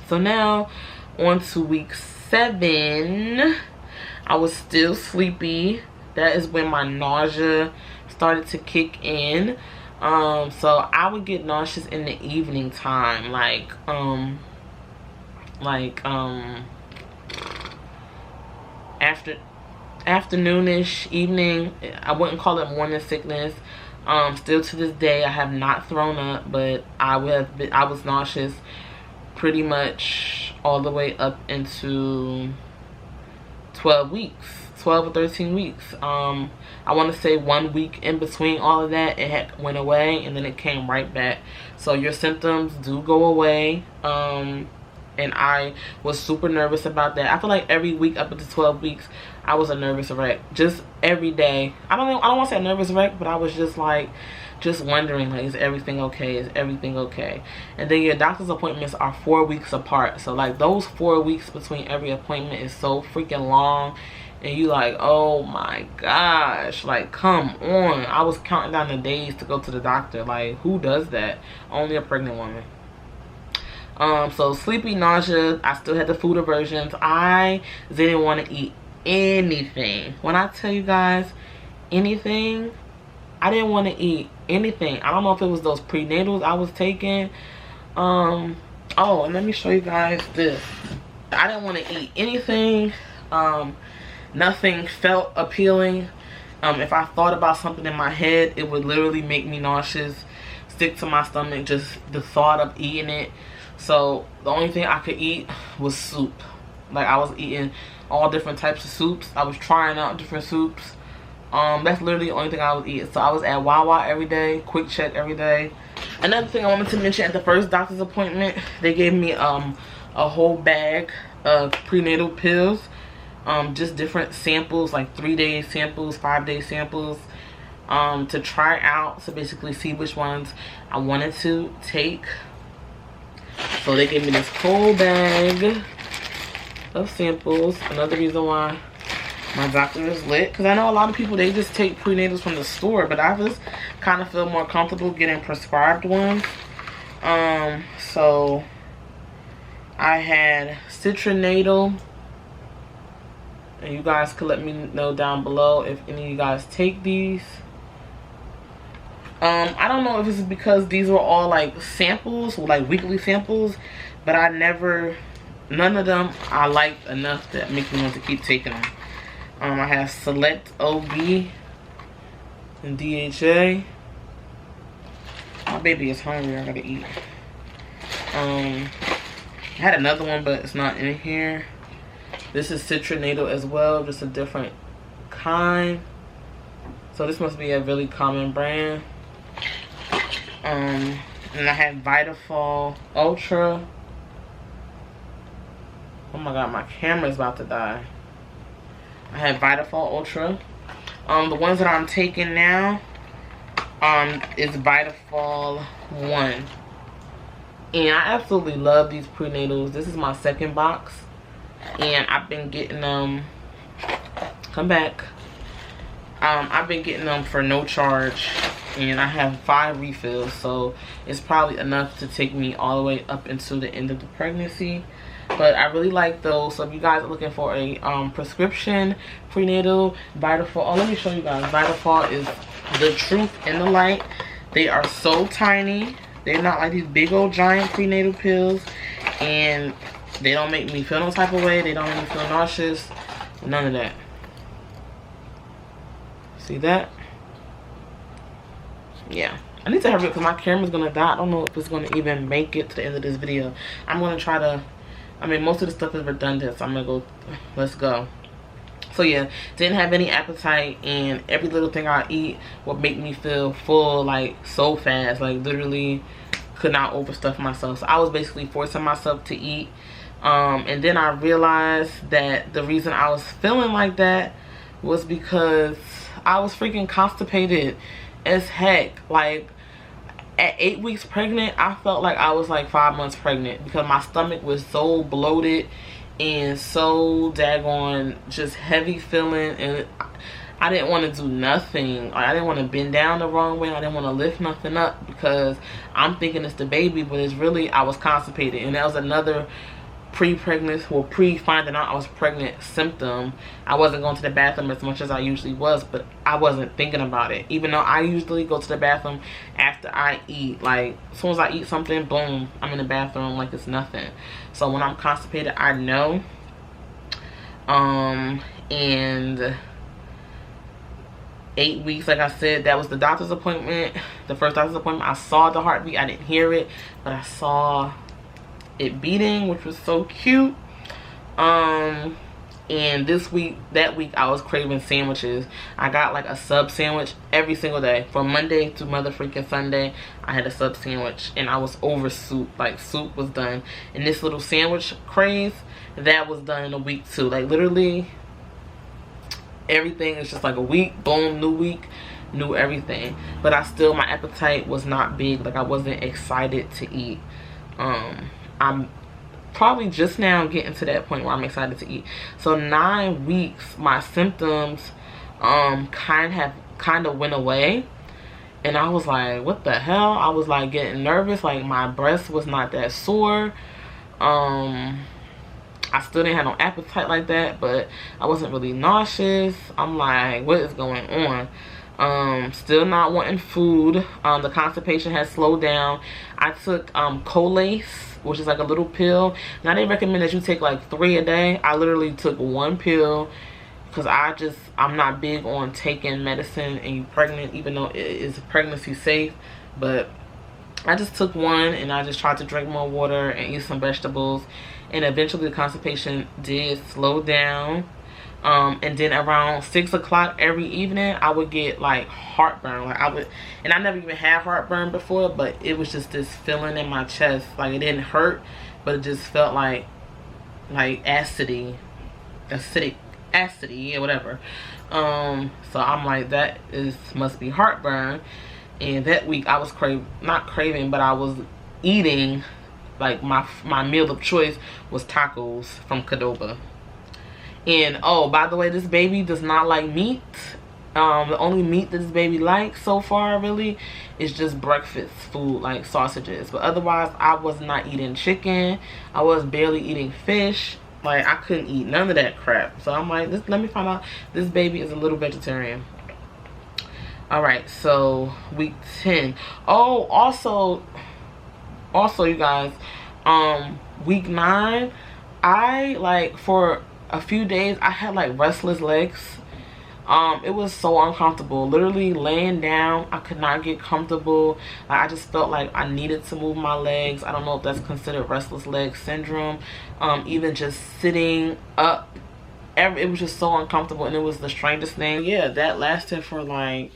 So now on to week 7. I was still sleepy. That is when my nausea started to kick in. So I would get nauseous in the evening time, like afternoonish, evening. I wouldn't call it morning sickness. Still to this day, I have not thrown up, but I was nauseous pretty much all the way up into 12 or 13 weeks. I want to say 1 week in between all of that, it had went away, and then it came right back. So your symptoms do go away. And I was super nervous about that. I feel like every week up until 12 weeks, I was a nervous wreck. Just every day. I don't want to say a nervous wreck, but I was just like, just wondering, like, is everything okay? Is everything okay? And then your doctor's appointments are 4 weeks apart. So like those 4 weeks between every appointment is so freaking long. And you like, oh my gosh, like, come on. I was counting down the days to go to the doctor. Like, who does that? Only a pregnant woman. So sleepy, nausea. I still had the food aversions. I didn't want to eat anything. When I tell you guys anything, I didn't want to eat anything. I don't know if it was those prenatals I was taking. Oh, and let me show you guys this. I didn't want to eat anything. Nothing felt appealing. If I thought about something in my head, it would literally make me nauseous, stick to my stomach, just the thought of eating it. So the only thing I could eat was soup. Like, I was eating all different types of soups. I was trying out different soups. That's literally the only thing I was eating. So I was at Wawa every day, Quick Check every day. Another thing I wanted to mention, at the first doctor's appointment, they gave me a whole bag of prenatal pills. Just different samples, like 3-day samples, 5-day samples, to try out, to basically see which ones I wanted to take. So they gave me this whole bag of samples. Another reason why my doctor is lit, because I know a lot of people, they just take prenatals from the store, but I just kind of feel more comfortable getting prescribed ones. So I had citrinatal, and you guys could let me know down below if any of you guys take these. I don't know if it's because these were all like samples, like weekly samples, but none of them I liked enough that make me want to keep taking them. I have Select OB and DHA. My baby is hungry, I gotta eat. I had another one, but it's not in here. This is citrinatal as well, just a different kind. So this must be a really common brand. And I had Vitafol Ultra. Oh my god, my camera's about to die. I had Vitafol Ultra. The ones that I'm taking now is Vitafol 1. And I absolutely love these prenatals. This is my second box. And I've been getting them, come back. I've been getting them for no charge. And I have 5 refills, so it's probably enough to take me all the way up until the end of the pregnancy. But I really like those. So if you guys are looking for a prescription prenatal Vitafol, oh, let me show you guys. Vitafol is the truth in the light. They are so tiny. They're not like these big old giant prenatal pills, and they don't make me feel no type of way. They don't make me feel nauseous. None of that. See that? Yeah, I need to hurry up because my camera's gonna die. I don't know if it's gonna even make it to the end of this video. I'm gonna try to, I mean, most of the stuff is redundant, so I'm gonna go, let's go. So yeah, didn't have any appetite, and every little thing I eat would make me feel full, like, so fast. Like, literally could not overstuff myself. So I was basically forcing myself to eat. And then I realized that the reason I was feeling like that was because I was freaking constipated as heck. Like, at 8 weeks pregnant, I felt like I was like 5 months pregnant, because my stomach was so bloated and so daggone just heavy feeling, and I didn't want to do nothing. Like, I didn't want to bend down the wrong way. I didn't want to lift nothing up, because I'm thinking it's the baby, but it's really I was constipated. And that was another pre-pregnancy, well, pre-finding out I was pregnant symptom. I wasn't going to the bathroom as much as I usually was, but I wasn't thinking about it. Even though I usually go to the bathroom after I eat. Like, as soon as I eat something, boom, I'm in the bathroom like it's nothing. So when I'm constipated, I know. And 8 weeks, like I said, that was the doctor's appointment. The first doctor's appointment, I saw the heartbeat. I didn't hear it, but I saw it beating, which was so cute. And that week I was craving sandwiches. I got like a sub sandwich every single day from Monday to mother freaking Sunday. I had a sub sandwich, and I was over soup. Like, soup was done. And this little sandwich craze, that was done in a week too. Like, literally everything is just like a week, boom, new week, new everything. But my appetite was not big. Like, I wasn't excited to eat. I'm probably just now getting to that point where I'm excited to eat. So 9 weeks, my symptoms kind of went away, and I was like, what the hell? I was like getting nervous. Like, my breast was not that sore. I still didn't have no appetite like that, but I wasn't really nauseous. I'm like, what is going on? Still not wanting food. The constipation has slowed down. I took Colace, which is like a little pill. Now they recommend that you take like 3 a day. I literally took 1 pill because I'm not big on taking medicine and you pregnant, even though it is pregnancy safe. But I just took 1, and I just tried to drink more water and eat some vegetables, and eventually the constipation did slow down. And then around 6 o'clock every evening, I would get like heartburn. Like, and I never even had heartburn before, but it was just this feeling in my chest. Like, it didn't hurt, but it just felt like acidic, or whatever. So I'm like, must be heartburn. And that week I was not craving, but I was eating, like, my meal of choice was tacos from Qdoba. And oh, by the way, this baby does not like meat. The only meat that this baby likes so far really is just breakfast food, like sausages. But otherwise, I was not eating chicken. I was barely eating fish. Like, I couldn't eat none of that crap. So I'm like, let me find out. This baby is a little vegetarian. All right, so week 10. Oh, also you guys, week 9, I, like, for a few days I had like restless legs. It was so uncomfortable. Literally laying down, I could not get comfortable. Like, I just felt like I needed to move my legs. I don't know if that's considered restless leg syndrome. Even just sitting up, it was just so uncomfortable, and it was the strangest thing. Yeah, that lasted for like,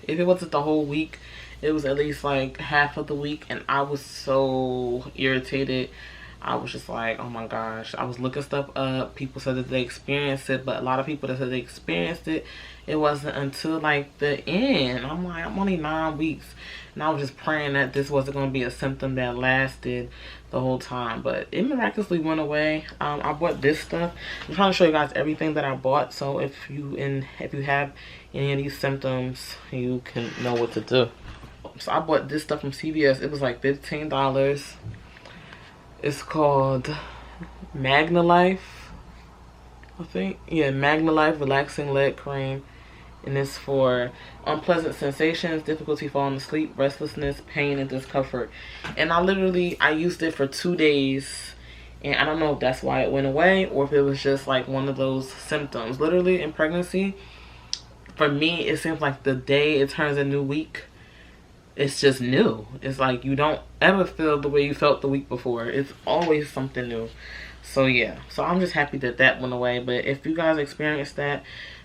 if it wasn't the whole week, it was at least like half of the week, and I was so irritated. I was just like, oh my gosh. I was looking stuff up. People said that they experienced it, but a lot of people that said they experienced it, it wasn't until like the end. I'm like, I'm only 9 weeks. And I was just praying that this wasn't going to be a symptom that lasted the whole time. But it miraculously went away. I bought this stuff. I'm trying to show you guys everything that I bought. So if you have any of these symptoms, you can know what to do. So I bought this stuff from CVS. It was like $15. It's called Magna Life, I think. Yeah, Magna Life Relaxing Leg Cream. And it's for unpleasant sensations, difficulty falling asleep, restlessness, pain, and discomfort. And I used it for 2 days. And I don't know if that's why it went away, or if it was just like one of those symptoms. Literally in pregnancy, for me, it seems like the day it turns a new week, it's just new. It's like you don't ever feel the way you felt the week before. It's always something new. So yeah, so I'm just happy that that went away. But if you guys experienced that,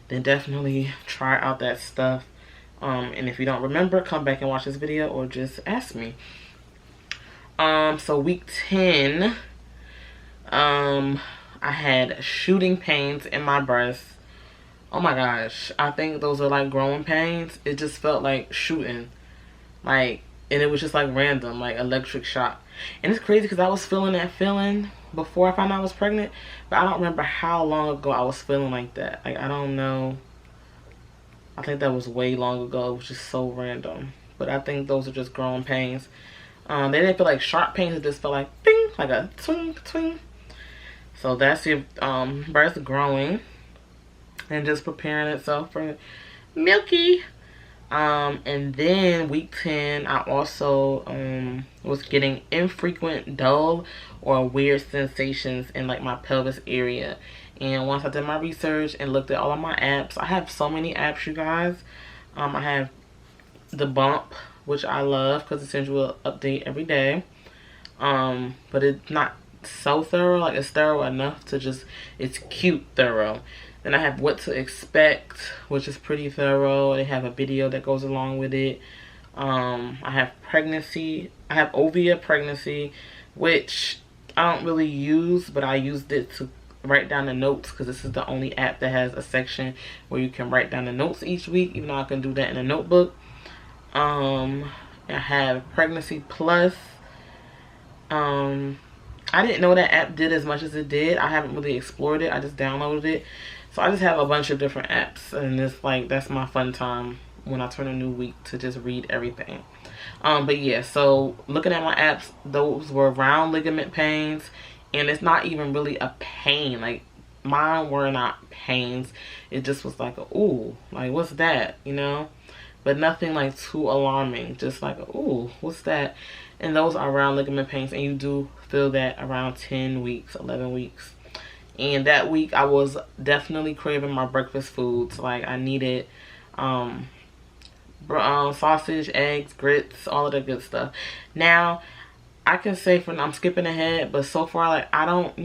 then definitely try out that stuff. And if you don't remember, come back and watch this video or just ask me. So week 10, I had shooting pains in my breast. Oh my gosh, I think those are like growing pains. It just felt like shooting. Like, and it was just like random, like electric shock. And it's crazy because I was feeling that feeling before I found out I was pregnant, but I don't remember how long ago I was feeling like that. Like, I don't know. I think that was way long ago. It was just so random. But I think those are just growing pains. They didn't feel like sharp pains. It just felt like ding, like a twing, twing. So that's your breast growing and just preparing itself for Milky. And then week 10, I also was getting infrequent dull or weird sensations in like my pelvis area. And once I did my research and looked at all of my apps, I have so many apps, you guys. I have the Bump, which I love because it sends you an update every day. But it's not so thorough. Like, it's thorough enough to just, it's cute thorough. Then I have What to Expect, which is pretty thorough. They have a video that goes along with it. I have Pregnancy. I have Ovia Pregnancy, which I don't really use, but I used it to write down the notes because this is the only app that has a section where you can write down the notes each week, even though I can do that in a notebook. I have Pregnancy Plus. I didn't know that app did as much as it did. I haven't really explored it. I just downloaded it. So I just have a bunch of different apps, and it's like, that's my fun time when I turn a new week to just read everything. But yeah, so looking at my apps, those were round ligament pains, and it's not even really a pain. Like, mine were not pains. It just was like, ooh, like, what's that, you know? But nothing like too alarming. Just like, ooh, what's that? And those are round ligament pains, and you do feel that around 10 weeks, 11 weeks. And that week, I was definitely craving my breakfast foods. Like, I needed sausage, eggs, grits, all of the good stuff. Now, I can say I'm skipping ahead, but so far, like, I don't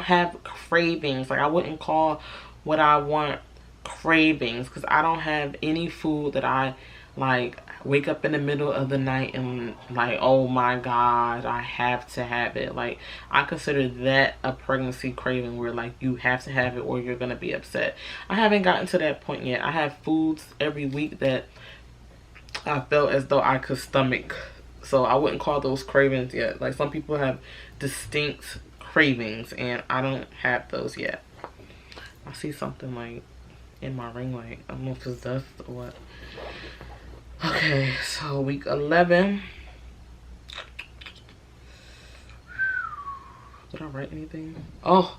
have cravings. Like, I wouldn't call what I want cravings, because I don't have any food that I like wake up in the middle of the night and like, oh my god, I have to have it. Like, I consider that a pregnancy craving where like you have to have it or you're gonna be upset. I haven't gotten to that point yet. I have foods every week that I felt as though I could stomach, so I wouldn't call those cravings yet. Like, some people have distinct cravings and I don't have those yet. I see something like in my ring light. I don't know if it's dust or what. Okay, so week 11. Did I write anything? Oh,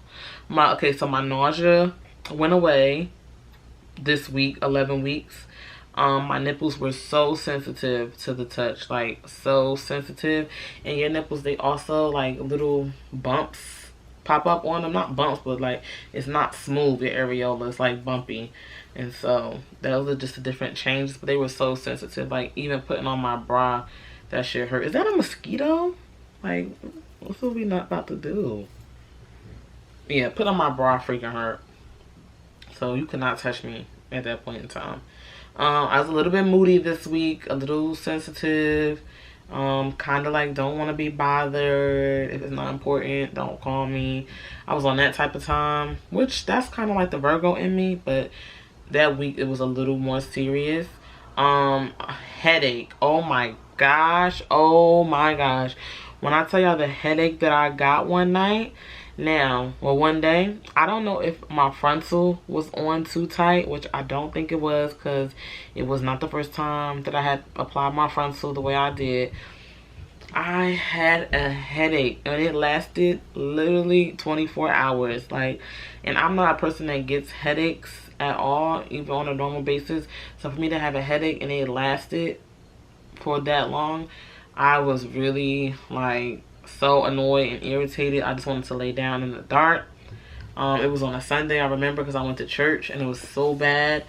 so my nausea went away this week, 11 weeks. My nipples were so sensitive to the touch, like so sensitive. And your nipples, they also like little bumps pop up on them. Not bumps, but like it's not smooth. Your areola is like bumpy. And so those are just the different changes, but they were so sensitive. Like, even putting on my bra, that shit hurt. Is that a mosquito? Like, what's we not about to do? Yeah, put on my bra freaking hurt. So you could not touch me at that point in time. I was a little bit moody this week, a little sensitive. Kind of like don't want to be bothered. If it's not important, don't call me. I was on that type of time, which that's kind of like the Virgo in me, but that week it was a little more serious. Headache. Oh my gosh. When I tell y'all the headache that I got one night, one day, I don't know if my frontal was on too tight, which I don't think it was, because it was not the first time that I had applied my frontal the way I did. I had a headache and it lasted literally 24 hours. Like, and I'm not a person that gets headaches at all, even on a normal basis. So for me to have a headache and it lasted for that long, I was really like so annoyed and irritated. I just wanted to lay down in the dark. It was on a Sunday, I remember, because I went to church and it was so bad.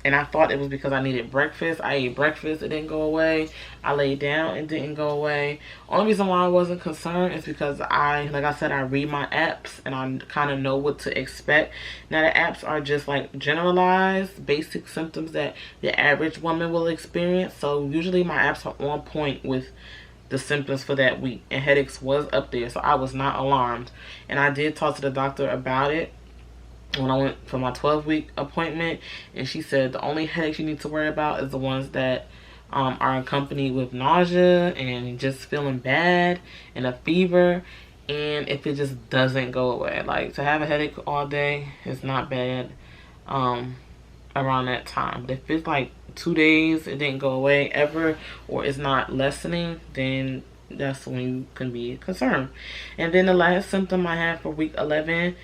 And I thought it was because I needed breakfast. I ate breakfast, it didn't go away. I laid down, it didn't go away. Only reason why I wasn't concerned is because like I said, I read my apps and I kind of know what to expect. Now, the apps are just like generalized, basic symptoms that the average woman will experience. So usually my apps are on point with the symptoms for that week, and headaches was up there, so I was not alarmed. And I did talk to the doctor about it when I went for my 12-week appointment, and she said the only headaches you need to worry about is the ones that are accompanied with nausea and just feeling bad and a fever, and if it just doesn't go away. Like, to have a headache all day is not bad around that time, but if it's like 2 days it didn't go away ever, or it's not lessening, then that's when you can be concerned. And then the last symptom I had for week 11,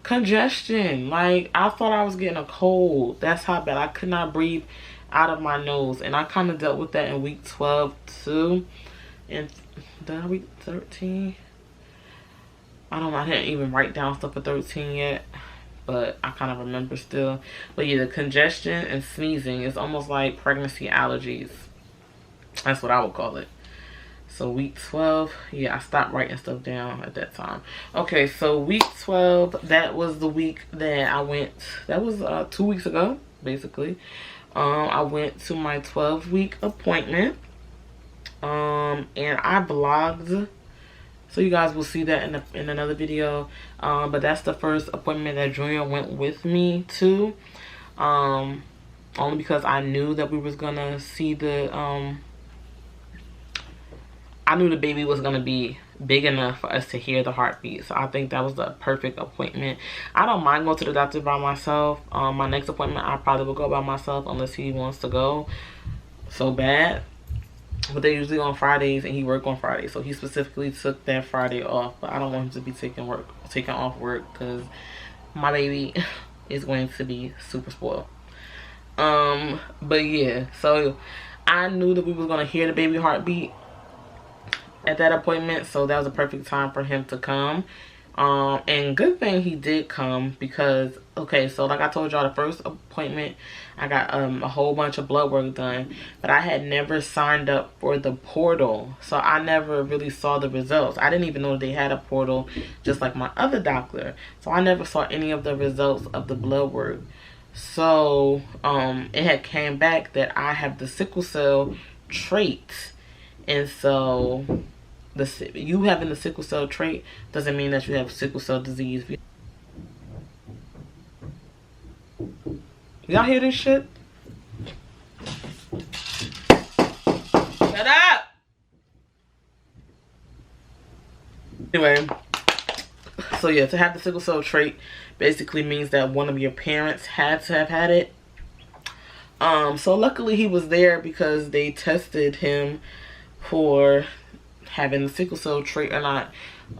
congestion. Like, I thought I was getting a cold. That's how bad. I could not breathe out of my nose. And I kind of dealt with that in week 12 too. And then week 13, I don't know, I didn't even write down stuff for 13 yet, but I kind of remember still. But yeah, the congestion and sneezing is almost like pregnancy allergies. That's what I would call it. So week 12, yeah, I stopped writing stuff down at that time. Okay, so week 12, that was the week that I went, that was 2 weeks ago, basically. I went to my 12-week appointment, and I blogged. So you guys will see that in another video. But that's the first appointment that Junior went with me to. Only because I knew that we was gonna see the I knew the baby was gonna be big enough for us to hear the heartbeat. So I think that was the perfect appointment. I don't mind going to the doctor by myself. My next appointment I probably will go by myself unless he wants to go so bad. But they're usually on Fridays, and he work on Fridays, so he specifically took that Friday off. But I don't want him to be taking off work, because my baby is going to be super spoiled. But yeah, so I knew that we was gonna hear the baby heartbeat at that appointment, so that was a perfect time for him to come. And good thing he did come, because okay, so like I told y'all, the first appointment I got a whole bunch of blood work done, but I had never signed up for the portal, so I never really saw the results. I didn't even know they had a portal, just like my other doctor, so I never saw any of the results of the blood work. So it had came back that I have the sickle cell trait, and so you having the sickle cell trait doesn't mean that you have sickle cell disease. Y'all hear this shit? Shut up! Anyway, so yeah, to have the sickle cell trait basically means that one of your parents had to have had it. So luckily he was there, because they tested him for having the sickle cell trait or not.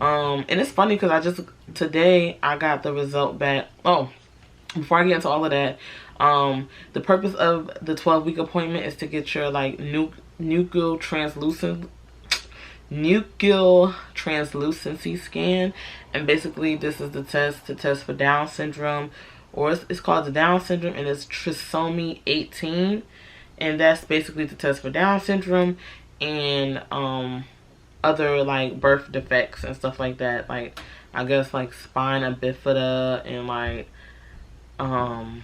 And it's funny, because today I got the result back. Oh, before I get into all of that, the purpose of the 12-week appointment is to get your like nuchal translucency scan. And basically this is the test for Down syndrome, or it's called the Down syndrome, and it's trisomy 18. And that's basically the test for Down syndrome and other like birth defects and stuff like that, like I guess like spina bifida and like I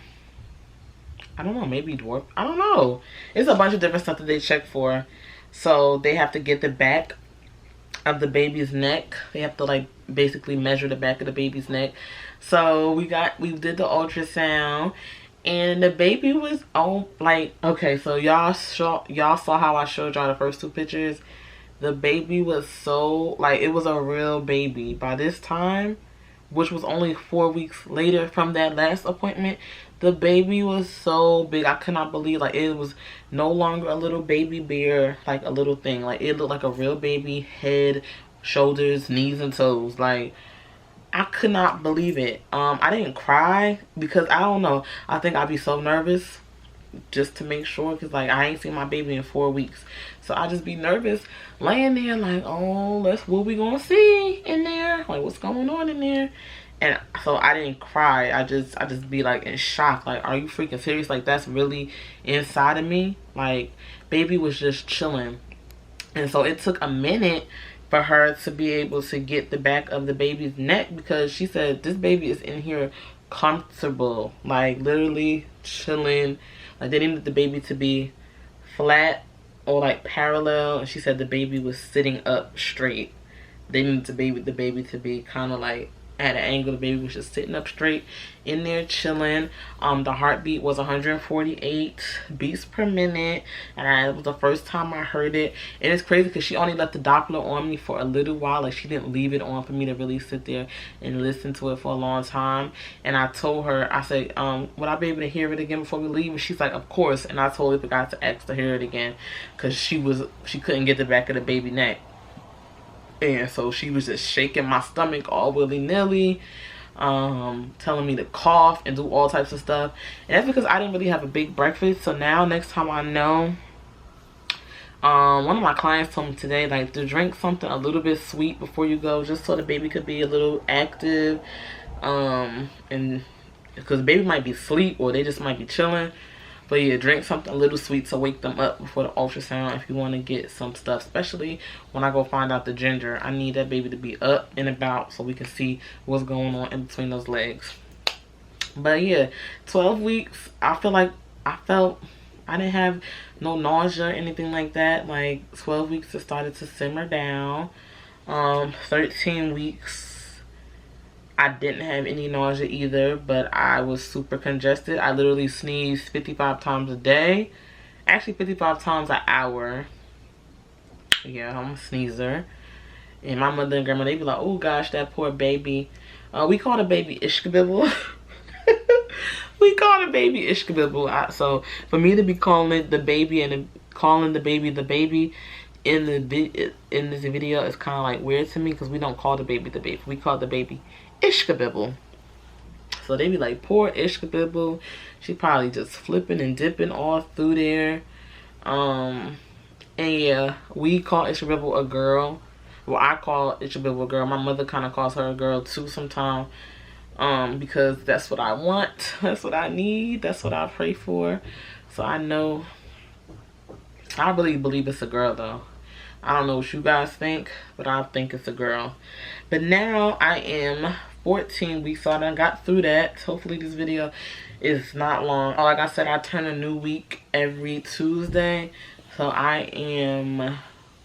don't know, maybe dwarf, I don't know. It's a bunch of different stuff that they check for. So they have to get the back of the baby's neck. They have to like basically measure the back of the baby's neck. So we did the ultrasound, and the baby was on like, okay, so y'all saw how I showed y'all the first 2 pictures. The baby was so like, it was a real baby by this time, which was only 4 weeks later from that last appointment. The baby was so big, I could not believe, like it was no longer a little baby bear, like a little thing. Like it looked like a real baby, head, shoulders, knees, and toes. Like I could not believe it. I didn't cry because I don't know, I think I'd be so nervous just to make sure, because like I ain't seen my baby in 4 weeks, so I just be nervous laying there like, oh, what we gonna see in there, like what's going on in there. And so I didn't cry. I just be like in shock, like, are you freaking serious? Like that's really inside of me. Like baby was just chilling. And so it took a minute for her to be able to get the back of the baby's neck, because she said this baby is in here comfortable, like literally chilling. Like they needed the baby to be flat or like parallel, and she said the baby was sitting up straight. They needed the baby to be kind of like at an angle. The baby was just sitting up straight in there chilling. The heartbeat was 148 beats per minute, and it was the first time I heard it. And it's crazy because she only left the Doppler on me for a little while. Like, she didn't leave it on for me to really sit there and listen to it for a long time. And I told her, I said, would I be able to hear it again before we leave? And she's like, of course. And I totally forgot to ask to hear it again because she couldn't get the back of the baby neck. And so she was just shaking my stomach all willy-nilly, telling me to cough and do all types of stuff. And that's because I didn't really have a big breakfast. So now, next time I know, one of my clients told me today, like, to drink something a little bit sweet before you go, just so the baby could be a little active. And because the baby might be asleep or they just might be chilling. But yeah, drink something a little sweet to wake them up before the ultrasound if you want to get some stuff. Especially when I go find out the ginger. I need that baby to be up and about so we can see what's going on in between those legs. But yeah, 12 weeks, I felt I didn't have no nausea or anything like that. Like, 12 weeks it started to simmer down. 13 weeks, I didn't have any nausea either, but I was super congested. I literally sneezed 55 times a day. Actually, 55 times an hour. Yeah, I'm a sneezer. And my mother and grandma, they be like, oh gosh, that poor baby. We call the baby Ishkabibble. We call the baby Ishkabibble. So for me to be calling it the baby and calling the baby in this video is kind of like weird to me, because we don't call the baby the baby. We call the baby Ishkabibble. So they be like, poor Ishkabibble. She probably just flipping and dipping all through there. And yeah, we call Ishkabibble a girl. Well, I call Ishkabibble a girl. My mother kind of calls her a girl too sometimes. Because that's what I want. That's what I need. That's what I pray for. So I know, I really believe it's a girl though. I don't know what you guys think, but I think it's a girl. But now I am 14 weeks, so I done got through that. Hopefully this video is not long. Like I said, I turn a new week every Tuesday. So I am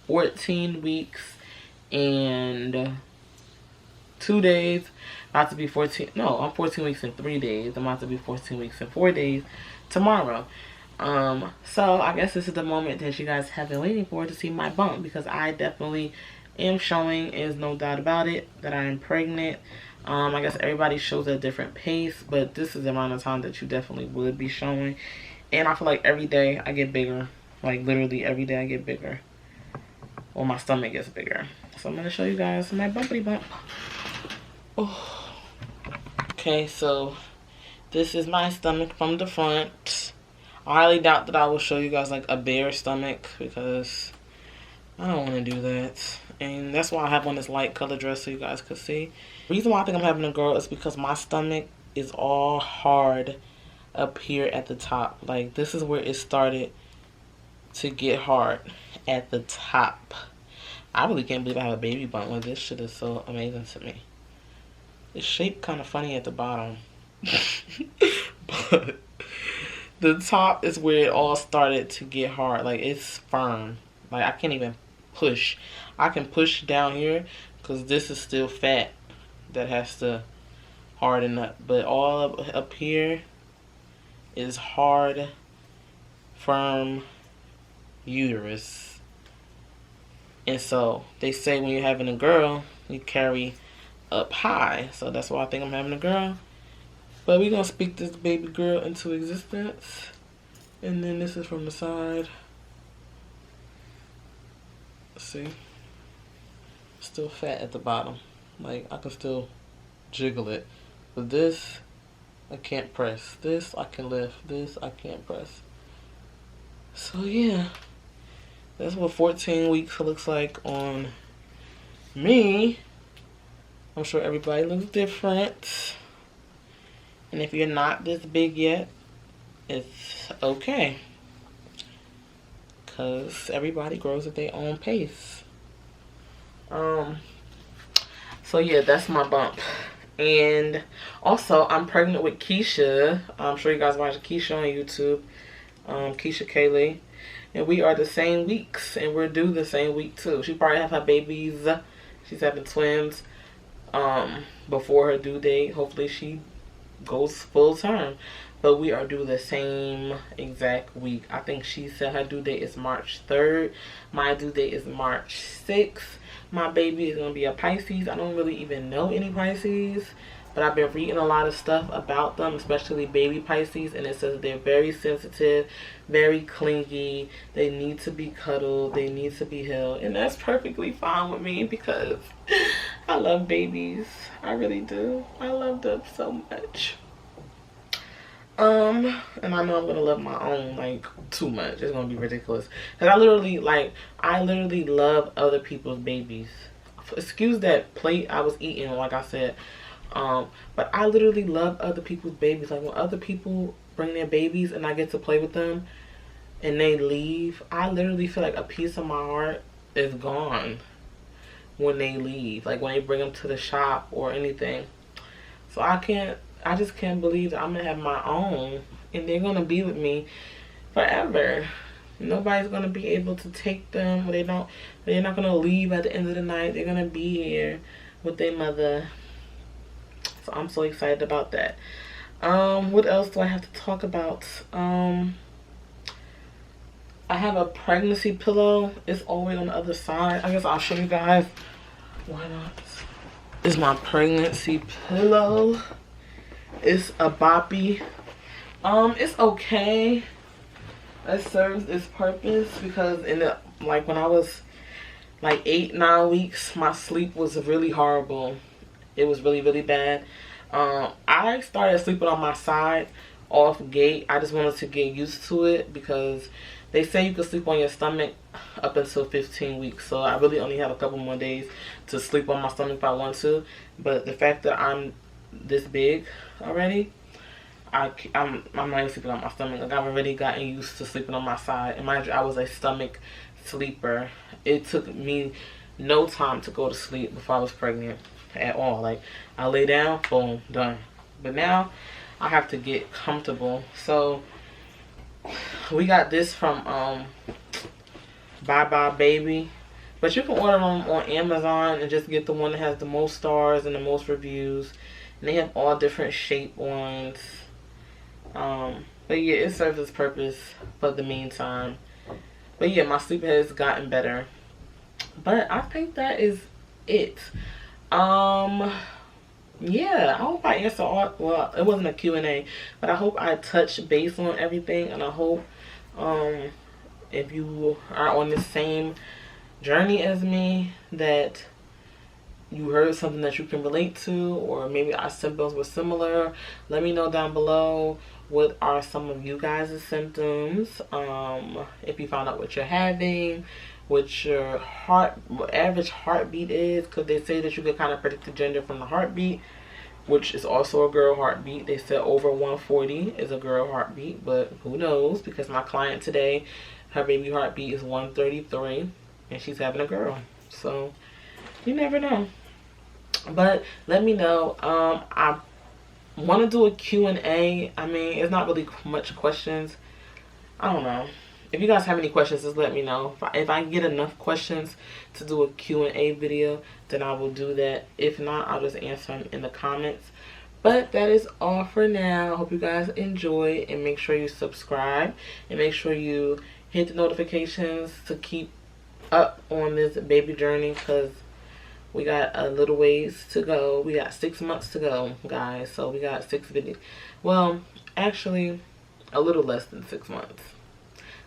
14 weeks and 2 days. About to be 14. No, I'm 14 weeks and 3 days. I'm about to be 14 weeks and 4 days tomorrow. So I guess this is the moment that you guys have been waiting for, to see my bump, because I definitely am showing, is no doubt about it, that I am pregnant. I guess everybody shows at a different pace, but this is the amount of time that you definitely would be showing. And I feel like every day I get bigger. Like, literally every day I get bigger. Or my stomach gets bigger. So I'm going to show you guys my bumpity bump. Oh. Okay, so this is my stomach from the front. I highly doubt that I will show you guys like a bare stomach, because I don't want to do that. And that's why I have on this light color dress so you guys could see. The reason why I think I'm having a girl is because my stomach is all hard up here at the top. Like, this is where it started to get hard, at the top. I really can't believe I have a baby bump. Like, this shit is so amazing to me. It's shaped kind of funny at the bottom. But the top is where it all started to get hard. Like, it's firm. Like, I can't even push. I can push down here because this is still fat that has to harden up. But all up here is hard, firm uterus. And so they say when you're having a girl, you carry up high. So that's why I think I'm having a girl. But we're going to speak this baby girl into existence. And then this is from the side. See? Still fat at the bottom. Like, I can still jiggle it. But this, I can't press. This, I can lift. This, I can't press. So, yeah. That's what 14 weeks looks like on me. I'm sure everybody looks different. And if you're not this big yet, it's okay. Because everybody grows at their own pace. So yeah, that's my bump. And also, I'm pregnant with Keisha. I'm sure you guys watch Keisha on YouTube. Keisha Kaylee. And we are the same weeks. And we're due the same week too. She probably have her babies. She's having twins. before her due date. Hopefully she goes full term. But we are due the same exact week. I think she said her due date is March 3rd. My due date is March 6th. My baby is going to be a Pisces. I don't really even know any Pisces, but I've been reading a lot of stuff about them, especially baby Pisces, and it says they're very sensitive, very clingy, they need to be cuddled, they need to be held, and that's perfectly fine with me because I love babies. I really do. I love them so much. And I know I'm gonna love my own like too much. It's gonna be ridiculous. Cause I literally love other people's babies. Excuse that plate I was eating, like I said. But I literally love other people's babies. Like when other people bring their babies and I get to play with them and they leave, I literally feel like a piece of my heart is gone when they leave. Like when they bring them to the shop or anything. So I just can't believe that I'm gonna have my own and they're gonna be with me forever. Nobody's gonna be able to take them. They're not gonna leave at the end of the night. They're gonna be here with their mother. So I'm so excited about that. What else do I have to talk about? I have a pregnancy pillow. It's always on the other side. I guess I'll show you guys. Why not? It's my pregnancy pillow. It's a boppy. It's okay. It serves its purpose because when I was like 8-9 weeks, my sleep was really horrible. It was really, really bad. I started sleeping on my side off gate. I just wanted to get used to it because they say you can sleep on your stomach up until 15 weeks. So I really only have a couple more days to sleep on my stomach if I want to. But the fact that I'm this big already, I'm not even sleeping on my stomach. Like I've already gotten used to sleeping on my side. And mind you, I was a stomach sleeper. It took me no time to go to sleep before I was pregnant at all. Like I lay down, boom, done. But now I have to get comfortable. So we got this from Bye Bye Baby. But you can order them on Amazon and just get the one that has the most stars and the most reviews. And they have all different shape ones. But yeah, it serves its purpose for the meantime. But yeah, my sleep has gotten better. But I think that is it. Yeah, I hope I answered all, well, it wasn't a Q&A, but I hope I touched base on everything, and I hope if you are on the same journey as me, that you heard something that you can relate to, or maybe our symptoms were similar. Let me know down below what are some of you guys' symptoms. If you found out what you're having, what your average heartbeat is, because they say that you can kind of predict the gender from the heartbeat, which is also a girl heartbeat. They said over 140 is a girl heartbeat, but who knows, because my client today, her baby heartbeat is 133 and she's having a girl, so you never know. But let me know. I want to do a Q&A. I mean, it's not really much questions. I don't know. If you guys have any questions, just let me know. If I get enough questions to do a Q&A video, then I will do that. If not, I'll just answer them in the comments. But that is all for now. Hope you guys enjoy, and make sure you subscribe and make sure you hit the notifications to keep up on this baby journey, because we got a little ways to go. We got 6 months to go, guys. So we got 6 videos. Well, actually, a little less than 6 months,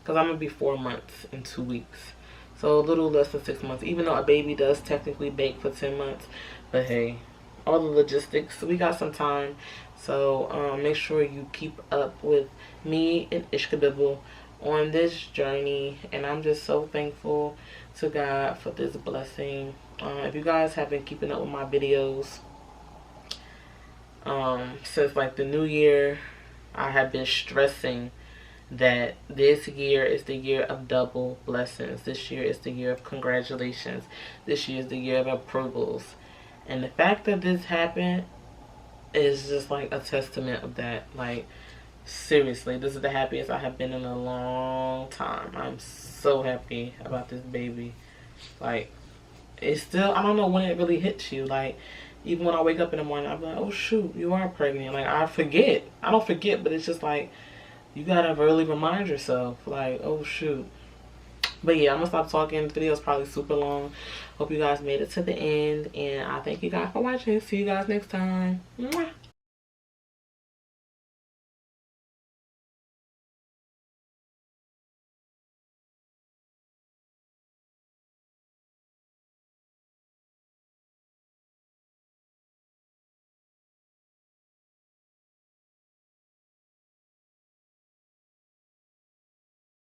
because I'm going to be 4 months in 2 weeks. So a little less than 6 months, even though a baby does technically bake for 10 months. But hey, all the logistics, we got some time. So make sure you keep up with me and Ishkabibble on this journey. And I'm just so thankful to God for this blessing. If you guys have been keeping up with my videos since like the new year, I have been stressing that this year is the year of double blessings. This year is the year of congratulations. This year is the year of approvals. And the fact that this happened is just like a testament of that. Like, seriously, this is the happiest I have been in a long time. I'm so happy about this baby. Like, it's still, I don't know when it really hits you. Like, Even when I wake up in the morning, I'm like, oh shoot, you are pregnant. Like, I forget. I don't forget, but it's just like, you gotta really remind yourself, like, oh shoot. But yeah, I'm gonna stop talking. This video is probably super long. Hope you guys made it to the end, and I thank you guys for watching. See you guys next time. Mwah.